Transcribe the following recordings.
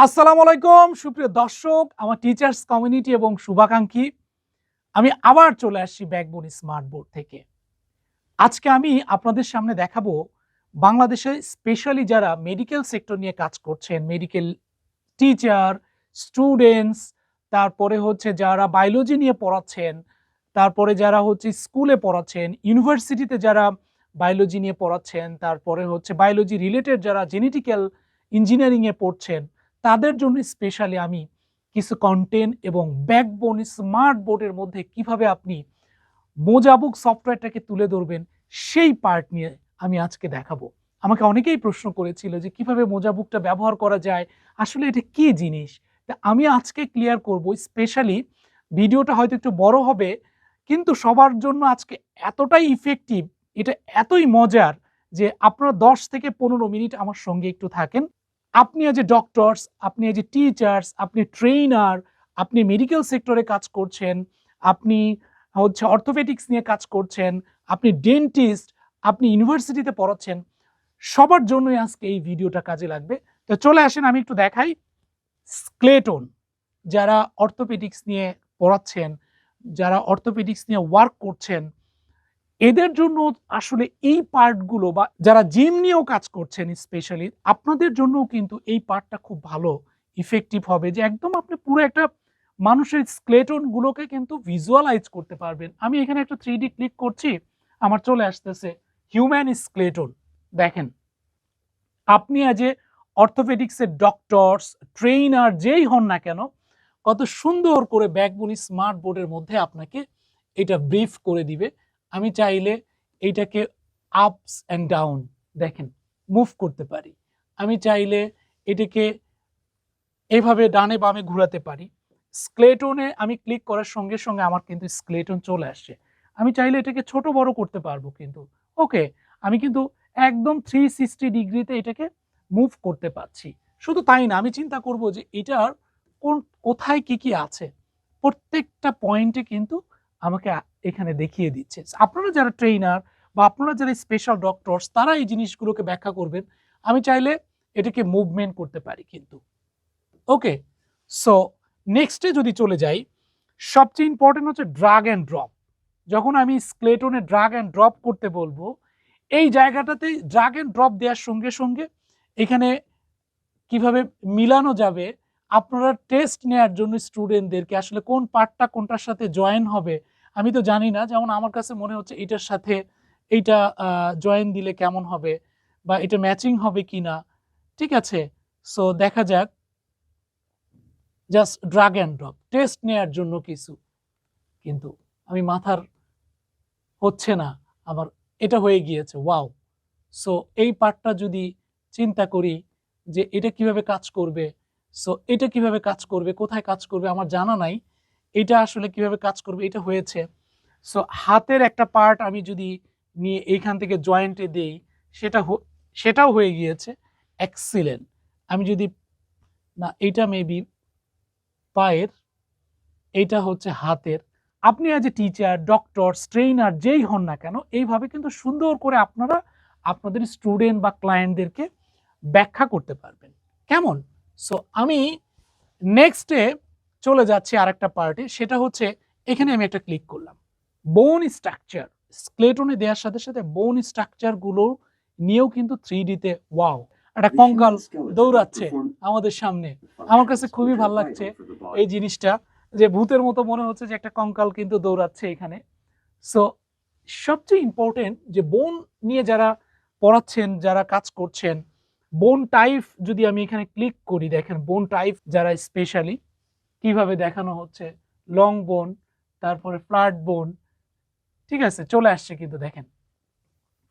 আসসালামু আলাইকুম সুপ্রিয় দর্শক, আমার টিচার্স কমিউনিটি এবং শুভাকাঙ্ক্ষী। আমি আবার চলে আসছি ব্যাকবোন স্মার্ট বোর্ড থেকে। আজকে আমি আপনাদের সামনে দেখাবো বাংলাদেশে স্পেশালি যারা মেডিকেল সেক্টর নিয়ে কাজ করছেন, মেডিকেল টিচার, স্টুডেন্টস, তারপরে হচ্ছে যারা বায়োলজি নিয়ে পড়াচ্ছেন, তারপরে যারা হচ্ছে স্কুলে পড়াচ্ছেন, ইউনিভার্সিটিতে যারা বায়োলজি নিয়ে পড়াচ্ছেন, তারপরে হচ্ছে বায়োলজি রিলেটেড যারা জেনেটিক্যাল ইঞ্জিনিয়ারিংয়ে পড়ছেন, তাদের জন্য স্পেশালি আমি কিছু কন্টেন্ট এবং ব্যাকবোন স্মার্ট বোর্ডের মধ্যে কিভাবে আপনি মোজাবুক সফটওয়্যারটাকে তুলে ধরবেন সেই পার্ট নিয়ে আমি আজকে দেখাবো। আমাকে অনেকেই প্রশ্ন করেছিল যে কিভাবে মোজাবুকটা ব্যবহার করা যায়, আসলে এটা কি জিনিস। তা আমি আজকে ক্লিয়ার করব। স্পেশালি ভিডিওটা হয়তো একটু বড় হবে, কিন্তু সবার জন্য আজকে এতটাই ইফেক্টিভ, এটা এতই মজার যে আপনারা 10 থেকে 15 মিনিট আমার সঙ্গে একটু থাকেন। আপনি এজ এ ডক্টরস, আপনি এজ এ টিচার্স, আপনি ট্রেইনার, আপনি মেডিকেল সেক্টরে কাজ করছেন, আপনি হচ্ছে অর্থোপেডিক্স নিয়ে কাজ করছেন, আপনি ডেন্টিস্ট, আপনি ইউনিভার্সিটিতে পড়াচ্ছেন, সবার জন্যই আজকে এই ভিডিওটা কাজে লাগবে। তো চলে আসেন আমি একটু দেখাই। স্কেলেটন, যারা অর্থোপেডিক্স নিয়ে পড়াচ্ছেন, যারা অর্থোপেডিক্স নিয়ে ওয়ার্ক করছেন, এদের জন্য আসলে এই পার্টগুলো, বা যারা জিম নিয়েও কাজ করছেন স্পেশালি, আপনাদের জন্যও কিন্তু এই পার্টটা খুব ভালো ইফেক্টিভ হবে, যে একদম আপনি পুরো একটা মানুষের স্কেলেটন গুলোকে কিন্তু ভিজুয়ালাইজ করতে পারবেন। আমি এখানে একটা 3D ক্লিক করছি, আমার চলে আসতেছে হিউম্যান স্কেলেটন। দেখেন, আপনি আজ এ অর্থোপেডিক্সের ডক্টরস, ট্রেইনার যেই হন না কেন, কত সুন্দর করে ব্যাকবোন স্মার্ট বোর্ডের মধ্যে আপনাকে এটা ব্রিফ করে দিবে। আমি চাইলে এইটাকে আপস অ্যান্ড ডাউন, দেখেন, মুভ করতে পারি। আমি চাইলে এটাকে এইভাবে ডানে বামে ঘোরাতে পারি। স্কেলেটনে আমি ক্লিক করার সঙ্গে সঙ্গে আমার কিন্তু স্কেলেটন চলে আসছে। আমি চাইলে এটাকে ছোট বড় করতে পারবো কিন্তু। ওকে, আমি কিন্তু একদম 360 ডিগ্রিতে এটাকে মুভ করতে পারছি। শুধু তাই না, আমি চিন্তা করব যে এটার কোথায় কি আছে, প্রত্যেকটা পয়েন্টে কিন্তু আমাকে এখানে দেখিয়ে দিচ্ছে। আপনারা যারা ট্রেইনার বা আপনারা যারা স্পেশাল ডক্টরস, তারা এই জিনিসগুলোকে ব্যাখ্যা করবেন। আমি চাইলে এটাকে মুভমেন্ট করতে পারি কিন্তু। ওকে, সো নেক্সটে যদি চলে যাই, সবচেয়ে ইম্পর্টেন্ট হচ্ছে ড্রাগ অ্যান্ড ড্রপ। যখন আমি স্কেলেটনে ড্রাগ অ্যান্ড ড্রপ করতে বলবো, এই জায়গাটাতে ড্রাগ অ্যান্ড ড্রপ দেওয়ার সঙ্গে সঙ্গে এখানে কিভাবে মিলানো যাবে, আপনারা টেস্ট নেওয়ার জন্য স্টুডেন্টদেরকে আসলে কোন পার্টটা কোনটার সাথে জয়েন হবে আমি তো জানি না। যেমন আমার কাছে মনে হচ্ছে এটার সাথে এইটা জয়েন দিলে কেমন হবে, বা এটা ম্যাচিং হবে কিনা। ঠিক আছে, সো দেখা যাক। Just drug and drop test নেওয়ার জন্য কিছু, কিন্তু আমি মাথার হচ্ছে না আমার, এটা হয়ে গিয়েছে। ওয়াও! সো এই পার্টটা যদি চিন্তা করি যে এটা কিভাবে কাজ করবে, সো এটা কিভাবে কাজ করবে, কোথায় কাজ করবে আমার জানা নাই। এটা আসলে কিভাবে কাজ করবে, এটা হয়েছে। সো হাতের একটা পার্ট আমি যদি নিয়ে এইখান থেকে জয়েন্টে দেই, সেটাও হয়ে গিয়েছে। এক্সিলেন্ট। আমি যদি, না, এইটা মেবি পায়ের, এইটা হচ্ছে হাতের। আপনি as a teacher, doctor, trainer যেই হন না কেন, এইভাবে কিন্তু সুন্দর করে আপনারা আপনাদের স্টুডেন্ট বা ক্লায়েন্টদেরকে ব্যাখ্যা করতে পারবেন। কেমন? সো আমি নেক্সটে চলে যাচ্ছি আরেকটা পার্টে, সেটা হচ্ছে এখানে আমি একটা ক্লিক করলাম। বোন স্ট্রাকচার, স্কেলেটনে দেওয়ার সাথে সাথে বোন স্ট্রাকচার গুলো নিয়েও কিন্তু 3D তে, ওয়াও! একটা কঙ্কাল দৌড়াচ্ছে আমাদের সামনে। আমার কাছে খুবই ভালো লাগছে এই জিনিসটা, যে ভূতের মতো মনে হচ্ছে যে একটা কঙ্কাল কিন্তু দৌড়াচ্ছে এখানে। সো সবচেয়ে ইম্পর্টেন্ট যে বোন নিয়ে যারা পড়াচ্ছেন, যারা কাজ করছেন, বোন টাইপ যদি আমি এখানে ক্লিক করি, দেখেন বোন টাইপ যারা স্পেশালি কিভাবে দেখানো হচ্ছে, লং বোন, তারপরে ফ্ল্যাট বোন। ঠিক আছে, চলে আসছে কিন্তু দেখেন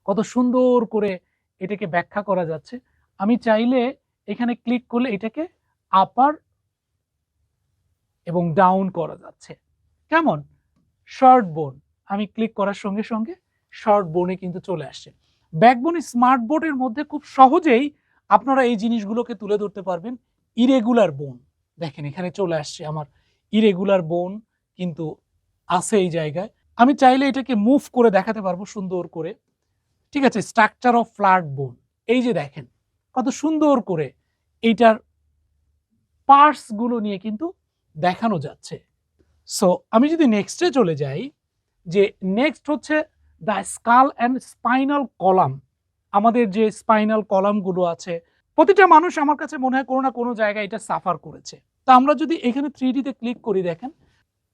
কত সুন্দর করে এটাকে ব্যাখ্যা করা যাচ্ছে। আমি চাইলে এখানে ক্লিক করলে এটাকে আপার এবং ডাউন করা যাচ্ছে। কেমন? শর্ট বোন, আমি ক্লিক করার সঙ্গে সঙ্গে শর্ট বোনে কিন্তু চলে আসছে। ব্যাকবোন স্মার্ট বোর্ডের মধ্যে খুব সহজেই আপনারা এই জিনিসগুলোকে তুলে ধরতে পারবেন। ইরেগুলার বোন, দেখেন এখানে চলে আসছে আমার ইরেগুলার বোন কিন্তু আছে এই জায়গায়। আমি চাইলে এটাকে মুভ করে দেখাতে পারবো সুন্দর করে। ঠিক আছে, স্ট্রাকচার অফ ফ্ল্যাট বোন, এই যে দেখেন কত সুন্দর করে এইটার পার্টসগুলো নিয়ে কিন্তু দেখানো যাচ্ছে। সো আমি যদি নেক্সটে চলে যাই, যে নেক্সট হচ্ছে the skull and spinal column. আমাদের যে স্পাইনাল কলামগুলো আছে, প্রতিটা মানুষ আমার কাছে মনে হয় কোনো না কোনো জায়গায় এটা সাফার করেছে। তো আমরা যদি এখানে 3D তে ক্লিক করি,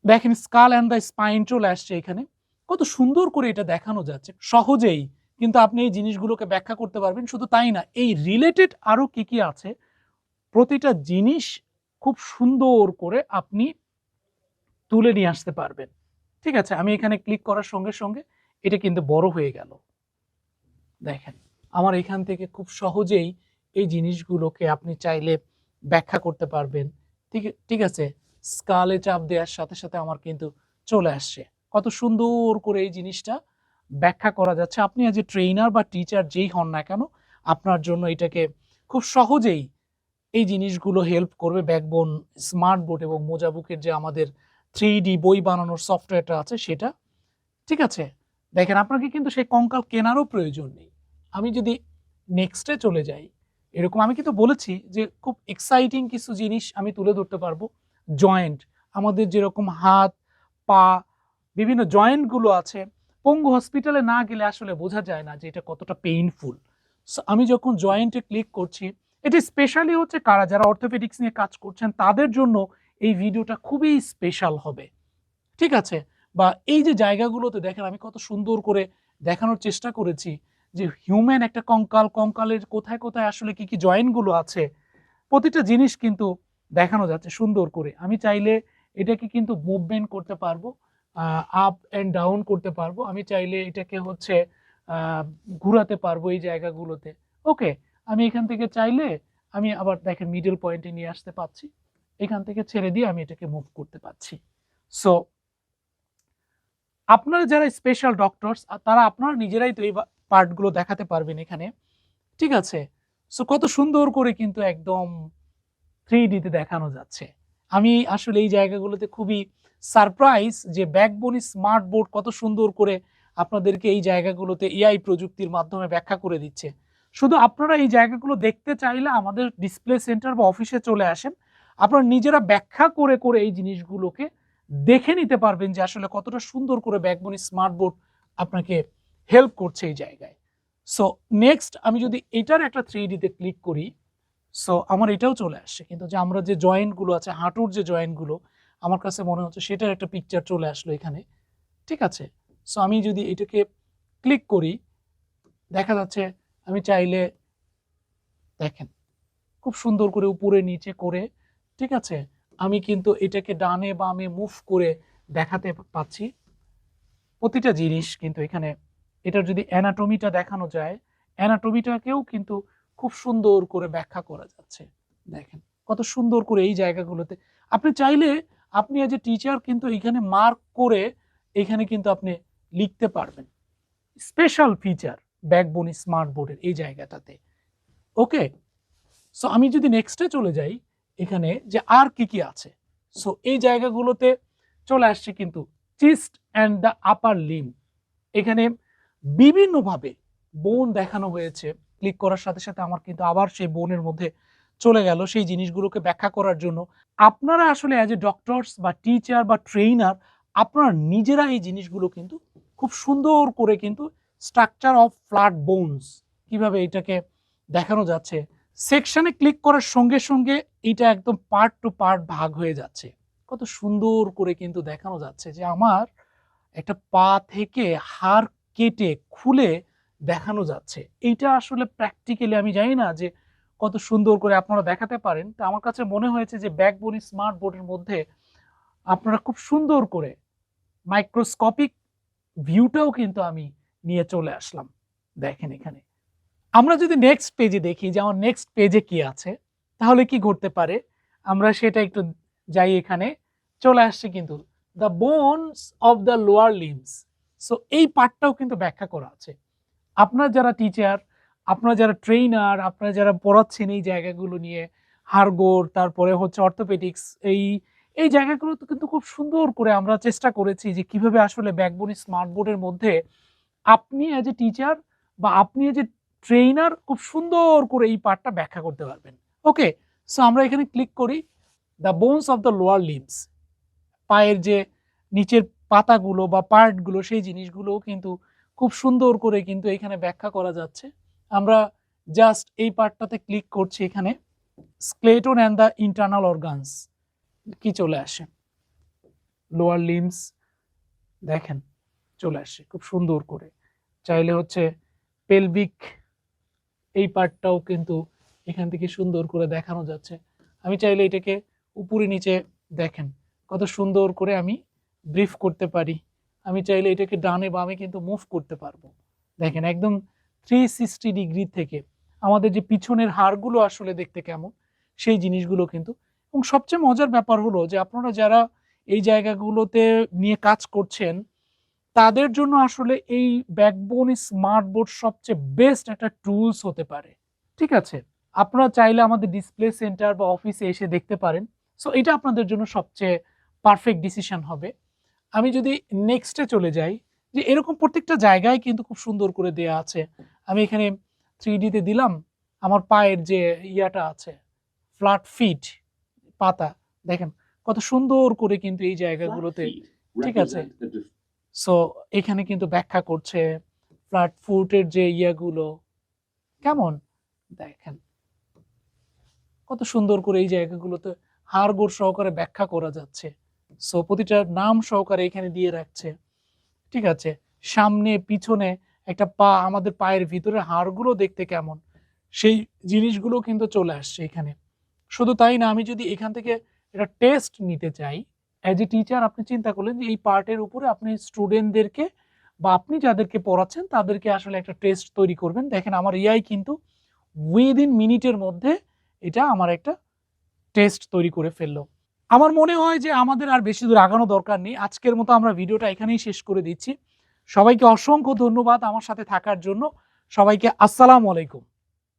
দেখেন স্কাল অ্যান্ড দ্য স্পাইন চলে আসছে এখানে। কত সুন্দর করে এটা দেখানো যাচ্ছে। সহজেই কিন্তু আপনি এই জিনিসগুলোকে ব্যাখ্যা করতে পারবেন। শুধু তাই না, এই রিলেটেড আরো কি আছে, প্রতিটা জিনিস খুব সুন্দর করে আপনি তুলে নিয়ে আসতে পারবেন। ঠিক আছে, আমি এখানে ক্লিক করার সঙ্গে সঙ্গে এটা কিন্তু বড় হয়ে গেল। দেখেন আমার এখান থেকে খুব সহজেই এই জিনিসগুলোকে আপনি চাইলে ব্যাখ্যা করতে পারবেন। ঠিক আছে, স্কালে চাপ দেওয়ার সাথে সাথে আমার কিন্তু চলে আসছে। কত সুন্দর করে এই জিনিসটা ব্যাখ্যা করা যাচ্ছে। আপনি অ্যাজ এ ট্রেনার বা টিচার যেই হন না কেন, আপনার জন্য এটাকে খুব সহজেই এই জিনিসগুলো হেল্প করবে। ব্যাকবোন স্মার্ট বোর্ড এবং মোজাবুকের যে আমাদের 3D বই বানানোর সফটওয়্যারটা আছে সেটা। ঠিক আছে, দেখেন আপনাকে কিন্তু সেই কঙ্কাল কেনারও প্রয়োজন নেই। আমি যদি নেক্সটে চলে যাই, এরকম আমি কিন্তু বলেছি যে খুব এক্সাইটিং কিছু জিনিস আমি তুলে ধরতে পারবো। জয়েন্ট, আমাদের যেরকম হাত পা বিভিন্ন জয়েন্টগুলো আছে, পঙ্গু হসপিটালে না গেলে আসলে বোঝা যায় না যে এটা কতটা পেইনফুল। সো আমি যখন জয়েন্টে ক্লিক করছি, এটি স্পেশালি হচ্ছে কারা যারা অর্থোপেডিক্স নিয়ে কাজ করছেন তাদের জন্য এই ভিডিওটা খুবই স্পেশাল হবে। ঠিক আছে, বা এই যে জায়গাগুলোতে দেখেন আমি কত সুন্দর করে দেখানোর চেষ্টা করেছি যে হিউম্যান একটা কঙ্কালের কোথায় কোথায় আসলে কি জয়েন্টগুলো আছে, প্রতিটা জিনিস কিন্তু দেখানো যাচ্ছে সুন্দর করে। আমি চাইলে এটাকে কিন্তু মুভমেন্ট করতে পারবো, আপ অ্যান্ড ডাউন করতে পারবো। আমি চাইলে এটাকে হচ্ছে ঘুরাতে পারবো এই জায়গাগুলোতে। ওকে, আমি এখান থেকে চাইলে আমি আবার দেখেন মিডল পয়েন্টে নিয়ে আসতে পারছি, এখান থেকে ছেড়ে দিয়ে আমি এটাকে মুভ করতে পারছি। সো আপনারা যারা স্পেশাল ডক্টরস তারা আপনারা নিজেরাই তো এই পার্টগুলো দেখাতে পারবেন এখানে। ঠিক আছে, সো কত সুন্দর করে কিন্তু একদম 3D তে দেখানো যাচ্ছে। আমি আসলে এই জায়গাগুলোতে খুবই সারপ্রাইজ যে ব্যাকবোন স্মার্ট বোর্ড কত সুন্দর করে আপনাদেরকে এই জায়গাগুলোতে এআই প্রযুক্তির মাধ্যমে ব্যাখ্যা করে দিচ্ছে। শুধু আপনারা এই জায়গাগুলো দেখতে চাইলে আমাদের ডিসপ্লে সেন্টার বা অফিসে চলে আসেন, আপনারা নিজেরা ব্যাখ্যা করে করে এই জিনিসগুলোকে দেখে নিতে পারবেন যে আসলে কতটা সুন্দর করে ব্যাকবোন স্মার্ট বোর্ড আপনাকে হেল্প করছে এই জায়গায়। সো নেক্সট আমি যদি এটার একটা 3D তে ক্লিক করি, সো আমার এটাও চলে আসছে কিন্তু যে আমরা যে জয়েন্টগুলো আছে, হাঁটুর যে জয়েন্টগুলো, আমার কাছে মনে হচ্ছে সেটার একটা পিকচার চলে আসলো এখানে। ঠিক আছে, সো আমি যদি এটাকে ক্লিক করি, দেখা যাচ্ছে আমি চাইলে দেখেন খুব সুন্দর করে উপরে নিচে করে, ঠিক আছে, আমি কিন্তু এটাকে ডানে বামে মুভ করে দেখাতে পাচ্ছি প্রতিটা জিনিস কিন্তু এখানে। এটার যদি অ্যানাটমিটা দেখানো যায়, অ্যানাটমিটাকেও কিন্তু খুব সুন্দর করে ব্যাখ্যা করা যাচ্ছে। দেখেন কত সুন্দর করে এই জায়গাগুলোতে আপনি চাইলে আপনি এজ এ টিচার কিন্তু এখানে মার্ক করে এখানে কিন্তু আপনি লিখতে পারবেন। স্পেশাল ফিচার ব্যাকবোন স্মার্ট বোর্ডের এই জায়গাটাতে। ওকে, সো আমি যদি নেক্সটে চলে যাই, এখানে যে আর কি আছে, সো এই জায়গাগুলোতে চলে আসছে কিন্তু chest and the upper Lim. এখানে বিভিন্নভাবে বোন দেখানো হয়েছে। ক্লিক করার সাথে সাথে আমার কিন্তু আবার সেই বোনের মধ্যে চলে গেল সেই জিনিসগুলোকে ব্যাখ্যা করার জন্য। আপনারা আসলে অ্যাজ এ ডক্টরস বা টিচার বা ট্রেনার আপনারা নিজেরা এই জিনিসগুলো কিন্তু খুব সুন্দর করে কিন্তু স্ট্রাকচার অফ ফ্ল্যাট বোনস কিভাবে এটাকে দেখানো যাচ্ছে। সেকশনে ক্লিক করার সঙ্গে সঙ্গে এটা একদম পার্ট টু পার্ট ভাগ হয়ে যাচ্ছে। কত সুন্দর করে কিন্তু দেখানো যাচ্ছে যে আমার একটা পা থেকে হাড় কেটে খুলে দেখানো যাচ্ছে। এইটা আসলে প্র্যাকটিক্যালি আমি জানি না যে কত সুন্দর করে আপনারা দেখাতে পারেন। তো আমার কাছে মনে হয়েছে যে ব্যাকবোন স্মার্ট বোর্ডের মধ্যে আপনারা খুব সুন্দর করে মাইক্রোস্কোপিক ভিউটাও কিন্তু আমি নিয়ে চলে আসলাম। দেখেন এখানে আমরা যদি নেক্সট পেজে দেখি যে আমার নেক্সট পেজে কি আছে, তাহলে কি ঘটতে পারে আমরা সেটা একটু যাই। এখানে চলে আসছে কিন্তু the bones of the lower limbs. So এই পার্টটাও কিন্তু ব্যাখ্যা করা আছে। আপনার যারা টিচার, আপনারা যারা ট্রেনার, আপনারা যারা পড়াচ্ছেন এই জায়গাগুলো নিয়ে, হাড়গোড় তারপরে হচ্ছে অর্থোপেডিক্স, এই এই জায়গাগুলো তো কিন্তু খুব সুন্দর করে আমরা চেষ্টা করেছি যে কিভাবে আসলে ব্যাকবোন স্মার্ট বোর্ডের মধ্যে আপনি অ্যাজ এ টিচার বা আপনি অ্যাজ এ ট্রেনার খুব সুন্দর করে এই পার্টটা ব্যাখ্যা করতে পারবেন। ওকে, সো আমরা এখানে ক্লিক করি, the bones of the lower limbs, পায়ের যে নিচের পাতাগুলো বা পার্টগুলো সেই জিনিসগুলোও কিন্তু খুব সুন্দর করে কিন্তু এখানে ব্যাখ্যা করা যাচ্ছে। আমরা জাস্ট এই পার্টটাতে ক্লিক করছি, এখানে skeleton and the internal organs কি চলে আসে, লোয়ার লিম্বস দেখেন চলে আসে খুব সুন্দর করে। চাইলে হচ্ছে পেলভিক এই পার্টটাও কিন্তু এখান থেকে সুন্দর করে দেখানো যাচ্ছে। আমি চাইলে এটাকে উপরে নিচে দেখেন কত সুন্দর করে আমি ব্রিফ করতে পারি। আমি চাইলে এটাকে ডানে বামে কিন্তু মুভ করতে পারবো। দেখেন একদম 360 ডিগ্রি থেকে আমাদের যে পিছনের হাড়গুলো আসলে দেখতে কেমন সেই জিনিসগুলো কিন্তু। এবং সবচেয়ে মজার ব্যাপার হলো যে আপনারা যারা এই জায়গাগুলোতে নিয়ে কাজ করছেন তাদের জন্য আসলে এই ব্যাকবোন স্মার্ট বোর্ড সবচেয়ে বেস্ট একটা টুলস হতে পারে। ঠিক আছে, আপনারা চাইলে আমাদের ডিসপ্লে সেন্টার বা অফিসে এসে দেখতে পারেন। সো এটা আপনাদের জন্য সবচেয়ে পারফেক্ট ডিসিশন হবে। আমি যদি নেক্সটে চলে যাই, যে এরকম প্রত্যেকটা জায়গায় কিন্তু খুব সুন্দর করে দেয়া আছে। আমি এখানে 3D-তে দিলাম আমার পায়ের যে ইয়াটা আছে ফ্ল্যাট ফিট পাতা, দেখেন কত সুন্দর করে কিন্তু এই জায়গাগুলোতে, ঠিক আছে। সো এখানে কিন্তু ব্যাখ্যা করছে ফ্ল্যাট ফুটের যে ইয়াগুলো কেমন, দেখেন কত সুন্দর করে এই জায়গাগুলোতে হাড়গোড় সহকারে ব্যাখ্যা করা যাচ্ছে। সো প্রতিটা নাম সহকারে এখানে দিয়ে রাখছে, ঠিক আছে। সামনে পিছনে একটা পা, আমাদের পায়ের ভিতরে হাড়গুলো দেখতে কেমন সেই জিনিসগুলো কিন্তু চলে আসছে এখানে। শুধু তাই না, আমি যদি এখান থেকে একটা টেস্ট নিতে চাই অ্যাজ এ টিচার, আপনি চিন্তা করলেন যে এই পার্টের উপরে আপনি স্টুডেন্টদেরকে বা আপনি যাদেরকে পড়াচ্ছেন তাদেরকে আসলে একটা টেস্ট তৈরি করবেন। দেখেন আমার এআই কিন্তু উইদিন মিনিটের মধ্যে এটা আমার একটা টেস্ট তৈরি করে ফেললো। আমার মনে হয় যে আমাদের আর বেশি দূর আগানো দরকার নেই। আজকের মতো আমরা ভিডিওটা এখানেই শেষ করে দিচ্ছি। সবাইকে অসংখ্য ধন্যবাদ আমার সাথে থাকার জন্য। সবাইকে আসসালামু আলাইকুম।